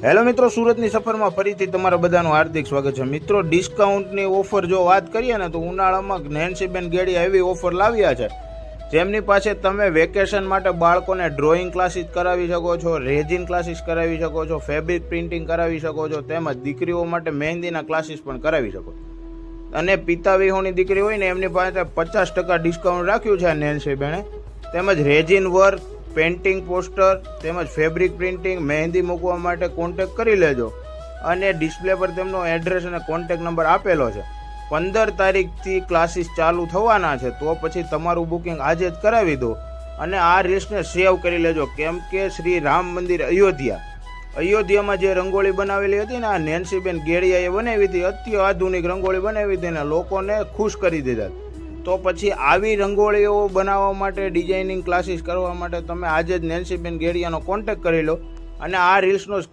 Hello મિત્રો, સુરતની સફરમાં ફરીથી તમારા બધાનું હાર્દિક સ્વાગત છે. મિત્રો, ડિસ્કાઉન્ટની ઓફર જો વાત કરીએ ને તો ઉનાળામાં નેન્સીબેન ગેડી એવી ઓફર લાવ્યા છે જેમની પાસે તમે વેકેશન માટે બાળકોને ડ્રોઈંગ ક્લાસીસ કરાવી શકો છો, રેઝિન ક્લાસીસ કરાવી શકો છો, ફેબ્રિક પ્રિન્ટિંગ કરાવી શકો છો, તેમજ દીકરીઓ માટે મહેંદીના ક્લાસીસ પણ કરાવી શકો. અને પિતા વિહોણી દીકરી હોય ને એમની પાસે 50% ડિસ્કાઉન્ટ રાખ્યું છે નેન્સીબેને. તેમજ રેઝિન વર્ક, પેઇન્ટિંગ, પોસ્ટર તેમજ ફેબ્રિક પ્રિન્ટિંગ, મહેંદી મૂકવા માટે કોન્ટેક કરી લેજો. અને ડિસ્પ્લે પર તેમનો એડ્રેસ અને કોન્ટેક નંબર આપેલો છે. 15 તારીખથી ક્લાસીસ ચાલુ થવાના છે, તો પછી તમારું બુકિંગ આજે જ કરાવી દો અને આ રીલ્સને સેવ કરી લેજો. કેમ કે શ્રી રામ મંદિર અયોધ્યામાં જે રંગોળી બનાવેલી હતી ને, આ નેન્સીબેન ગેડિયાએ બનાવી હતી. અત્યાધુનિક રંગોળી બનાવી હતી ને લોકોને ખુશ કરી દીધા. તો પછી આવી રંગોળીઓ બનાવવા માટે, ડિઝાઇનિંગ ક્લાસીસ કરવા માટે તમે આજે જ નેન્સીબેન ગેડિયાનો કોન્ટેક્ટ કરી લો અને આ રીલ્સનો